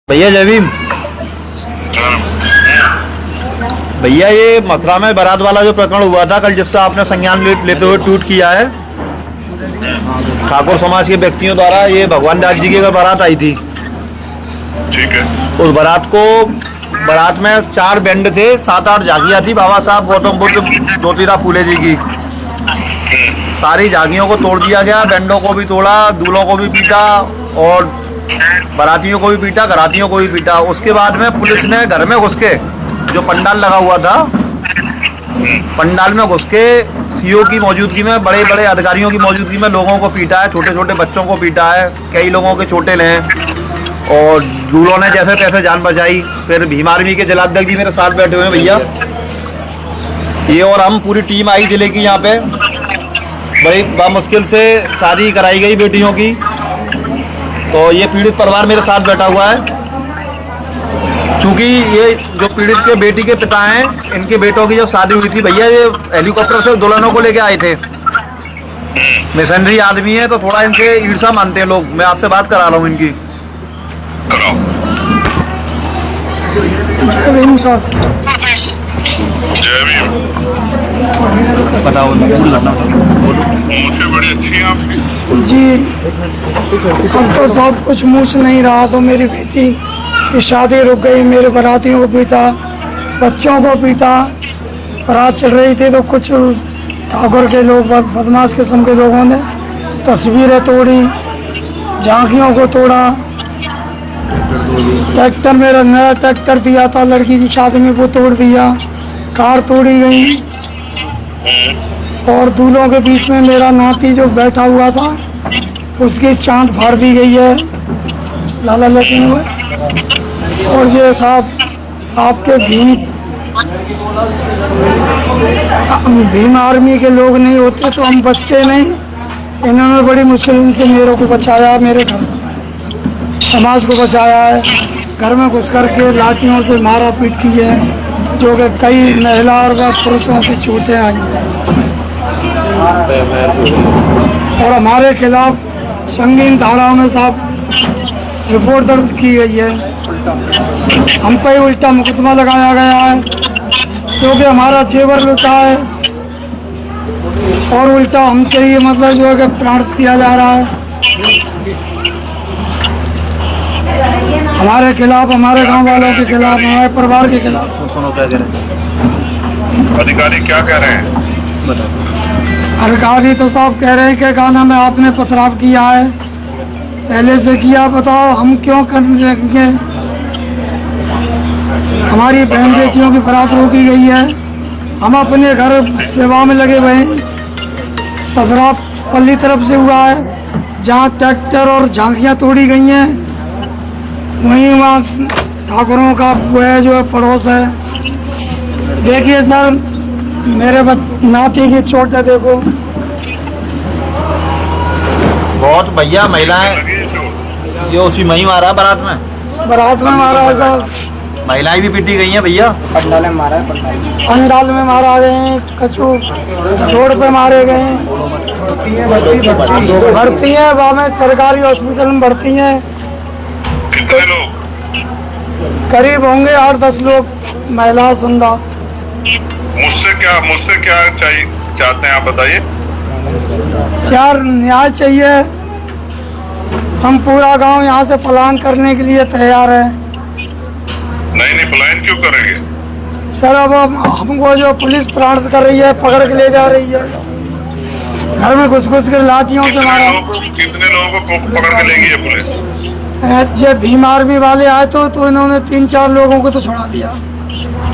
भैया जय भीम। भैया ये मथुरा में बारात वाला जो प्रकरण हुआ था कल, जिसका आपने संज्ञान लेते हुए ट्वीट किया है, ठाकुर समाज के व्यक्तियों द्वारा ये भगवान दास जी की अगर बारात आई थी, ठीक है। उस बारात में 4 बैंड थे, 7-8 झांकियाँ थी बाबा साहब गौतम बुद्ध ज्योतिराव फूले जी की। सारी झांकियों को तोड़ दिया गया, बैंडों को भी तोड़ा, दूल्हों को भी पीटा और बारातियों को भी पीटा, घरातियों को भी पीटा। उसके बाद में पुलिस ने घर में घुस के, जो पंडाल लगा हुआ था, पंडाल में घुस के सीओ की मौजूदगी में, बड़े बड़े अधिकारियों की मौजूदगी में लोगों को पीटा है, छोटे छोटे बच्चों को पीटा है, कई लोगों के चोटें हैं और दूल्हों ने जैसे तैसे जान बचाई। फिर भीम आर्मी के जिलाध्यक्ष जी मेरे साथ बैठे हुए हैं भैया, ये और हम पूरी टीम आई जिले की। यहाँ पे बड़ी मुश्किल से शादी कराई गई बेटियों की, तो ये पीड़ित परिवार मेरे साथ बैठा हुआ है। क्योंकि ये जो पीड़ित के बेटी के पिता हैं, इनके बेटों की जब शादी हुई थी भैया, ये हेलीकॉप्टर से दुल्हनों को लेके आए थे। मिशनरी आदमी है तो थोड़ा इनसे ईर्ष्या मानते हैं लोग। मैं आपसे बात करा रहा हूँ इनकी। जय भीम साहब। जय भीम। बताओ मुझे बड़ी अच्छी है आपकी जी, अब तो सब कुछ मुझ नहीं रहा, तो मेरी बेटी की शादी रुक गई, मेरे बारातियों को पीटा, बच्चों को पीटा। बारात चल रही थी तो कुछ ठाकुर के लोग, बदमाश किस्म के लोगों ने तस्वीरें तोड़ी, झांकियों को तोड़ा। ट्रैक्टर, मेरा नया ट्रैक्टर दिया था लड़की की शादी में, वो तोड़ दिया। कार तोड़ी गई और दूल्हों के बीच में मेरा नाती जो बैठा हुआ था, उसकी चांद फाड़ दी गई है लाला लेते हुए। और ये साहब आपके भीम आर्मी के लोग नहीं होते तो हम बचते नहीं। इन्होंने बड़ी मुश्किल से मेरे को बचाया, मेरे घर समाज को बचाया है। घर में घुस करके लाठियों से मारा पीट की है, जो कि कई महिला और पुरुषों की चोटें आई हैं। और हमारे खिलाफ संगीन धाराओं में साहब रिपोर्ट दर्ज की गई है। हम पे उल्टा मुकदमा लगाया गया है, क्योंकि हमारा जेवर लुटा है और उल्टा हमसे ही मतलब जो है कि प्राणित किया जा रहा है हमारे खिलाफ, हमारे गांव वालों के खिलाफ, हमारे परिवार के खिलाफ। सुनो क्या कह रहे हैं अधिकारी, क्या कह रहे हैं? अधिकारी तो साहब कह रहे हैं कि गाना में आपने पथराव किया है, पहले से किया, बताओ हम क्यों कर रखेंगे। हमारी बहन बेटियों की बारात रोकी गई है, हम अपने घर सेवा में लगे हुए हैं। पथराव पल्ली तरफ से हुआ है, जहाँ ट्रैक्टर और झांकियाँ तोड़ी गई हैं, वहीं वहाँ ठाकुरों का वो है जो पड़ोस है। देखिए सर, मेरे नाती की चोट है, देखो। बहुत भैया महिलाएं, ये उसी में ही मारा है बारात में मारा है साहब। महिलाएं भी पीटी गई हैं भैया, पंडाल में मारा है, पंडाल में मारा गए हैं, कछु रोड पे मारे गए हैं। भर्ती है वहाँ में, सरकारी हॉस्पिटल में भर्ती हैं। कितने लोग? करीब होंगे 8-10 लोग, महिला सुंदा। मुझसे क्या चाहिए, चाहते हैं आप बताइए। यार न्याय चाहिए। हम पूरा गांव यहाँ से पलायन करने के लिए तैयार है। नहीं, पलायन क्यों करेंगे सर, अब हमको जो पुलिस प्राणित कर रही है, पकड़ के ले जा रही है, घर में घुस के लाठियों से मारा। कितने लोगों को पकड़ के लेगी ये पुलिस? जब भीम आर्मी वाले आए तो इन्होंने 3-4 लोगों को तो छोड़ा दिया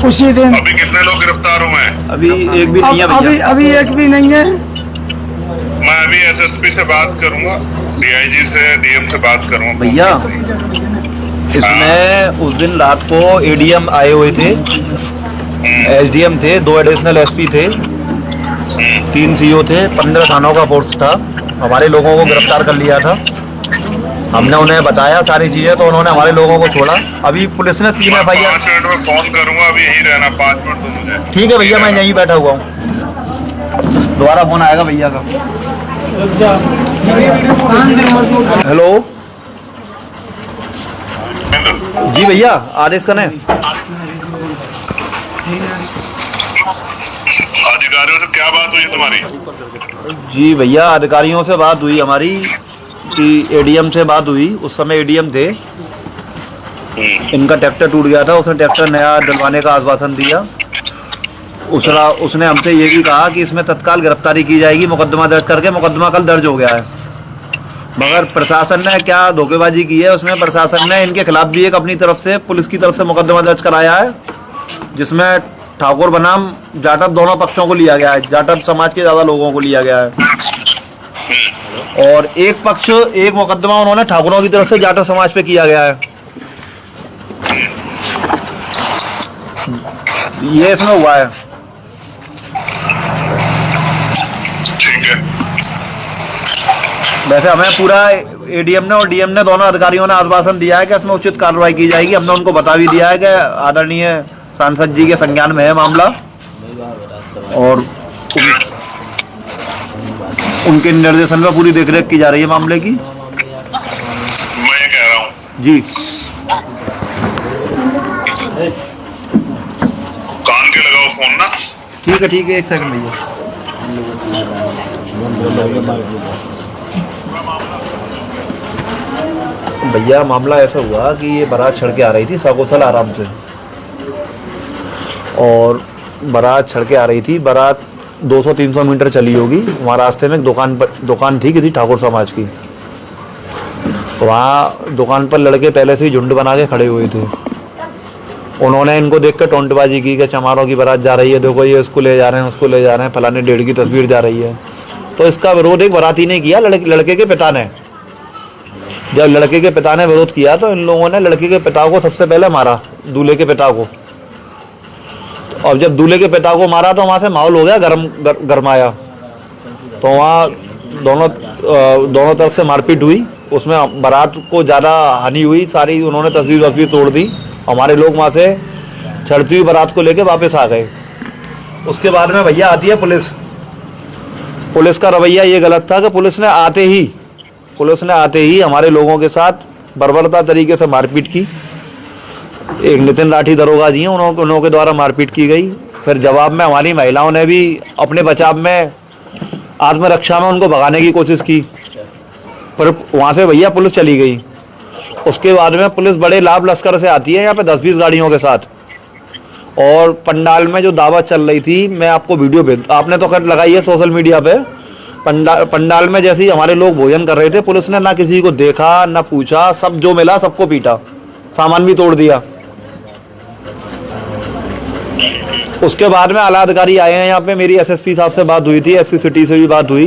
उसी दिन। अभी कितने लोग गिरफ्तार हुए हैं? अभी एक भी नहीं है भैया। अभी एक भी नहीं है। मैं अभी एसएसपी से बात करूंगा, डीआईजी से, डीएम से बात करूंगा भैया। इसमें उस दिन रात को एडीएम आए हुए थे, एसडीएम थे, 2 एडिशनल एसपी थे, 3 सीओ थे, 15 थानों का फोर्स था। हमारे लोगों को गिरफ्तार कर लिया था। हमने उन्हें बताया सारी चीजें, तो उन्होंने हमारे लोगों को छोड़ा। अभी पुलिस ने 3 FIR। 5 मिनट में फोन करूंगा, अभी यहीं रहना 5 मिनट तो मुझे। ठीक है भैया, मैं यहीं बैठा हुआ हूँ, दोबारा फोन आएगा भैया का। हेलो। जी भैया आदेश करें। अधिकारियों से क्या बात हुई तुम्हारी? जी भैया अधिकारियों से बात हुई हमारी कि एडीएम से बात हुई, उस समय एडीएम थे, इनका ट्रैक्टर टूट गया था, उसने ट्रैक्टर नया डलवाने का आश्वासन दिया। उसने हमसे ये भी कहा कि इसमें तत्काल गिरफ्तारी की जाएगी, मुकदमा दर्ज करके। मुकदमा कल दर्ज हो गया है, मगर प्रशासन ने क्या धोखेबाजी की है, उसमें प्रशासन ने इनके खिलाफ भी एक अपनी तरफ से, पुलिस की तरफ से मुकदमा दर्ज कराया है, जिसमें ठाकुर बनाम जाटव दोनों पक्षों को लिया गया है। जाटव समाज के ज़्यादा लोगों को लिया गया है, और एक मुकदमा उन्होंने ठाकुरों की तरफ से जाटव समाज पे किया गया है। ये इसमें हुआ है। ठीक है। वैसे हमें पूरा एडीएम ने और डीएम ने, दोनों अधिकारियों ने आश्वासन दिया है कि इसमें उचित कार्रवाई की जाएगी। हमने उनको बता भी दिया है कि आदरणीय सांसद जी के संज्ञान में है मामला, और उनके निर्देशन में पूरी देखरेख की जा रही है मामले की। मैं ये कह रहा हूँ जी कान के लगाओ फोन ना। ठीक है, एक सेकंड भैया। भैया मामला ऐसा हुआ कि ये बारात चढ़ के आ रही थी सकुशल आराम से, और बारात चढ़ के आ रही थी। बारात 200-300 मीटर चली होगी। वहाँ रास्ते में एक दुकान थी किसी ठाकुर समाज की। वहाँ दुकान पर लड़के पहले से ही झुंड बना के खड़े हुए थे। उन्होंने इनको देख कर टोंटबाजी की कि चमारों की बारात जा रही है, देखो ये इसको ले जा रहे हैं, उसको ले जा रहे हैं, फलाने डेढ़ की तस्वीर जा रही है। तो इसका विरोध एक बाराती ने किया, लड़के के पिता ने। जब लड़के के पिता ने विरोध किया तो इन लोगों ने लड़के के पिता को सबसे पहले मारा, दूल्हे के पिता को। और जब दूल्हे के पिता को मारा तो वहाँ से माहौल हो गया गरमाया। तो वहाँ दोनों तरफ से मारपीट हुई। उसमें बारात को ज़्यादा हानि हुई, सारी उन्होंने तस्वीर तोड़ दी। हमारे लोग वहाँ से चढ़ती हुई बारात को लेके वापस आ गए। उसके बाद में भैया आती है पुलिस का रवैया ये गलत था कि पुलिस ने आते ही हमारे लोगों के साथ बर्बरता तरीके से मारपीट की। एक नितिन राठी दरोगा जी हैं, उन्हों के द्वारा मारपीट की गई। फिर जवाब में हमारी महिलाओं ने भी अपने बचाव में, आत्मरक्षा में उनको भगाने की कोशिश की। फिर वहाँ से भैया पुलिस चली गई। उसके बाद में पुलिस बड़े लाभ लश्कर से आती है यहाँ पे 10-20 गाड़ियों के साथ, और पंडाल में जो दावत चल रही थी, मैं आपको वीडियो भेज, आपने तो खैर लगाई है सोशल मीडिया पे। पंडाल में जैसे ही हमारे लोग भोजन कर रहे थे, पुलिस ने ना किसी को देखा ना पूछा, सब जो मिला सबको पीटा, सामान भी तोड़ दिया। उसके बाद में आला अधिकारी आए हैं यहाँ पे। मेरी एसएसपी साहब से बात हुई थी, एसपी सिटी से भी बात हुई,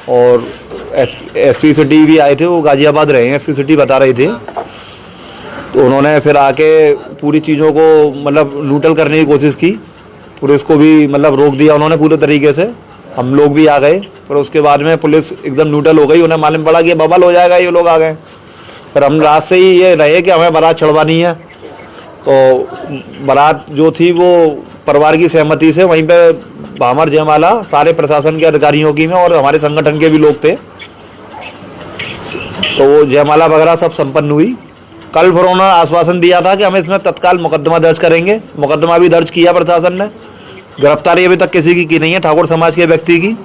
और एसपी सिटी भी आए थे, वो गाजियाबाद रहे हैं, एसपी सिटी बता रहे थे। तो उन्होंने फिर आके पूरी चीज़ों को मतलब न्यूट्रल करने की कोशिश की, पुलिस को भी मतलब रोक दिया उन्होंने पूरे तरीके से। हम लोग भी आ गए, फिर उसके बाद में पुलिस एकदम न्यूट्रल हो गई। उन्हें मालूम पड़ा कि बवाल हो जाएगा, ये लोग आ गए। फिर हम रात से ही ये रहे कि हमें बारात छुड़वानी है। तो बारात जो थी वो परिवार की सहमति से वहीं पे भामर जयमाला सारे प्रशासन के अधिकारियों की में और हमारे संगठन के भी लोग थे, तो वो जयमाला वगैरह सब संपन्न हुई। कल फिर उन्होंने आश्वासन दिया था कि हम इसमें तत्काल मुकदमा दर्ज करेंगे। मुकदमा भी दर्ज किया प्रशासन ने। गिरफ्तारी अभी तक किसी की नहीं है ठाकुर समाज के व्यक्ति की।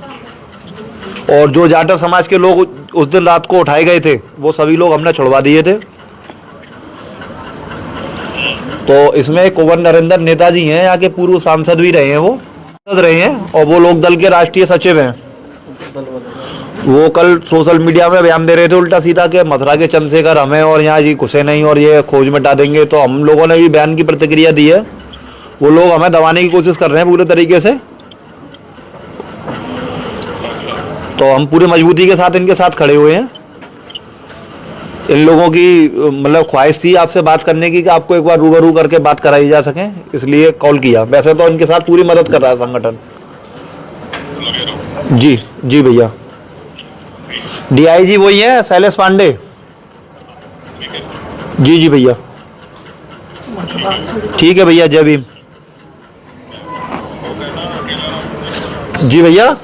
और जो जाटव समाज के लोग उस दिन रात को उठाए गए थे, वो सभी लोग हमने छुड़वा दिए थे। तो इसमें कुंवर नरेंद्र नेताजी हैं, यहाँ के पूर्व सांसद भी रहे हैं, वो सांसद रहे हैं, और वो लोक दल के राष्ट्रीय सचिव हैं। वो कल सोशल मीडिया में बयान दे रहे थे उल्टा सीधा के मथुरा के चंद्रशेखर हमें और यहाँ जी घुसे नहीं और ये खोज मिटा देंगे। तो हम लोगों ने भी बयान की प्रतिक्रिया दी है। वो लोग हमें दबाने की कोशिश कर रहे हैं पूरे तरीके से। तो हम पूरी मजबूती के साथ इनके साथ खड़े हुए हैं। इन लोगों की मतलब ख्वाहिश थी आपसे बात करने की कि आपको एक बार रूबरू करके बात कराई जा सके, इसलिए कॉल किया। वैसे तो इनके साथ पूरी मदद कर रहा है संगठन। जी भैया। डीआईजी वही है शैलेश पांडे। जी भैया। ठीक है भैया, जय भीम। जी भैया,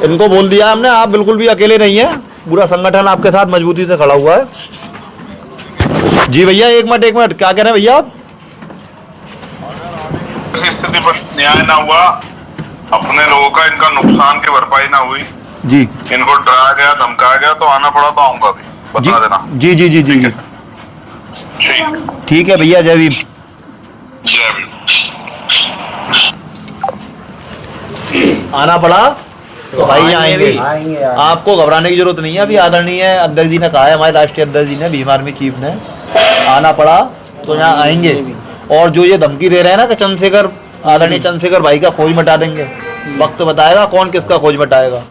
इनको बोल दिया हमने, आप बिल्कुल भी अकेले नहीं हैं, पूरा संगठन आपके साथ मजबूती से खड़ा हुआ है। जी भैया, एक मिनट क्या कह रहे हैं भैया आप? इस स्थिति पर न्याय ना हुआ, अपने लोगों का इनका नुकसान की भरपाई ना हुई, जी इनको डराया गया, धमकाया गया, तो आना पड़ा तो आऊंगा भी, जी बता देना। जी जी जी जी जी ठीक, ठीक है भैया, जय भीम। जय भीम। आना पड़ा तो भाई आएंगे, आएंगे। आपको घबराने की जरूरत नहीं है। अभी आदरणीय अध्यक्ष जी ने कहा है, हमारे राष्ट्रीय अध्यक्ष जी ने, भीम आर्मी चीफ ने, आना पड़ा तो यहाँ आएंगे। और जो ये धमकी दे रहे हैं ना कि चंद्रशेखर, आदरणीय चंद्रशेखर भाई का खोज मिटा देंगे, वक्त बताएगा कौन किसका खोज मिटाएगा।